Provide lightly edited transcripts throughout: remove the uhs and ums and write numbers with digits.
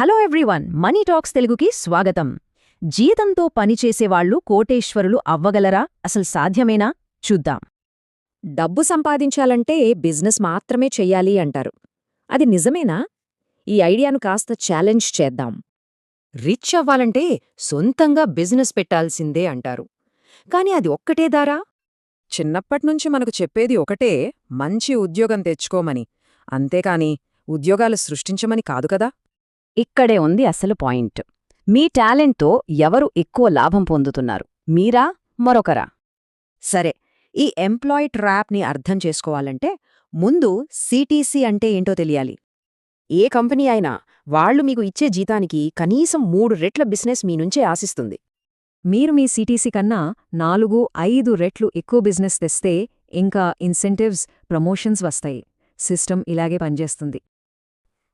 Hello everyone, money talks తెలుగుకి స్వాగతం. జీతంతో పనిచేసేవాళ్లు కోటేశ్వరులు అవ్వగలరా? అసలు సాధ్యమేనా? చూద్దాం. డబ్బు సంపాదించాలంటే బిజినెస్ మాత్రమే చెయ్యాలి అంటారు. అది నిజమేనా? ఈ ఐడియాను కాస్త ఛాలెంజ్ చేద్దాం. రిచ్ అవ్వాలంటే సొంతంగా బిజినెస్ పెట్టాల్సిందే అంటారు. కాని అది ఒక్కటే దారా? చిన్నప్పట్నుంచి మనకు చెప్పేది ఒకటే, మంచి ఉద్యోగం తెచ్చుకోమని. అంతేకాని ఉద్యోగాలు సృష్టించమని కాదు కదా. ఇక్కడే ఉంది అసలు పాయింట్. మీ టాలెంట్తో ఎవరు ఎక్కువ లాభం పొందుతున్నారు, మీరా మరొకరా? సరే, ఈ ఎంప్లాయీ ట్రాప్ని అర్థం చేసుకోవాలంటే ముందు సిటీసీ అంటే ఏంటో తెలియాలి. ఏ కంపెనీ అయినా వాళ్లు మీకు ఇచ్చే జీతానికి కనీసం 3 రెట్ల బిజినెస్ మీ నుంచే ఆశిస్తుంది. మీరు మీ సిటీసీ కన్నా 4-5 రెట్లు ఎక్కువ బిజినెస్ తెస్తే ఇంకా ఇన్సెంటివ్స్, ప్రమోషన్స్ వస్తాయి. సిస్టమ్ ఇలాగే పనిచేస్తుంది.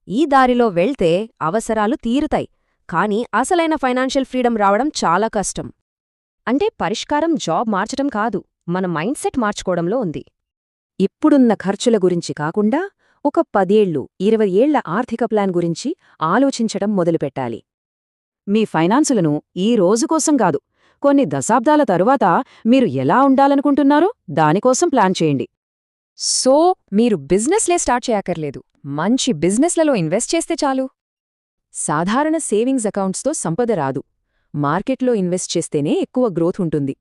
ఈ దారిలో వెళ్తే అవసరాలు తీరుతాయి, కానీ అసలైన ఫైనాన్షియల్ ఫ్రీడమ్ రావడం చాలా కష్టం. అంటే పరిష్కారం జాబ్ మార్చటం కాదు, మన మైండ్ సెట్ మార్చుకోవడంలో ఉంది. ఇప్పుడున్న ఖర్చుల గురించి కాకుండా ఒక 10 ఏళ్ళు, 20 ఏళ్ల ఆర్థిక ప్లాన్ గురించి ఆలోచించటం మొదలుపెట్టాలి. మీ ఫైనాన్సులను ఈ రోజు కోసం కాదు, కొన్ని దశాబ్దాల తరువాత మీరు ఎలా ఉండాలనుకుంటున్నారో దానికోసం ప్లాన్ చేయండి. సో మీరు బిజినెస్లే స్టార్ట్ చేయక్కర్లేదు, మంచి బిజినెస్లలో ఇన్వెస్ట్ చేస్తే చాలు. సాధారణ సేవింగ్స్ అకౌంట్స్తో సంపద రాదు, మార్కెట్లో ఇన్వెస్ట్ చేస్తేనే ఎక్కువ గ్రోత్ ఉంటుంది.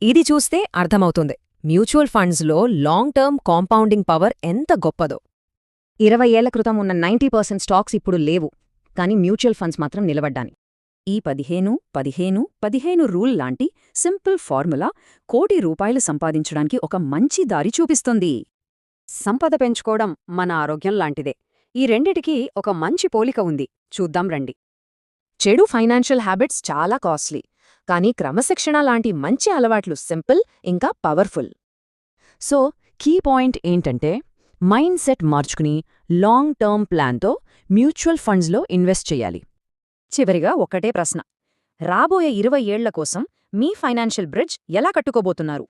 ఇది చూస్తే అర్థమవుతుంది మ్యూచువల్ ఫండ్స్లో లాంగ్ టర్మ్ కాంపౌండింగ్ పవర్ ఎంత గొప్పదో. 20 ఏళ్ల క్రితం ఉన్న 90% స్టాక్స్ ఇప్పుడు లేవు, కానీ మ్యూచువల్ ఫండ్స్ మాత్రం నిలబడ్డాని. ఈ 15-15-15 రూల్ లాంటి సింపుల్ ఫార్ములా ₹1,00,00,000 సంపాదించడానికి ఒక మంచి దారి చూపిస్తుంది. సంపద పెంచుకోవడం మన ఆరోగ్యం లాంటిదే. ఈ రెండిటికీ ఒక మంచి పోలిక ఉంది, చూద్దాం రండి. చెడు ఫైనాన్షియల్ హ్యాబిట్స్ చాలా కాస్ట్లీ, కానీ క్రమశిక్షణ లాంటి మంచి అలవాట్లు సింపుల్ ఇంకా పవర్ఫుల్. సో కీ పాయింట్ ఏంటంటే, మైండ్ సెట్ మార్చుకుని లాంగ్ టర్మ్ ప్లాన్తో మ్యూచువల్ ఫండ్స్లో ఇన్వెస్ట్ చెయ్యాలి. చివరిగా ఒకటే ప్రశ్న, రాబోయే 20 ఏళ్ల కోసం మీ ఫైనాన్షియల్ బ్రిడ్జ్ ఎలా కట్టుకోబోతున్నారు?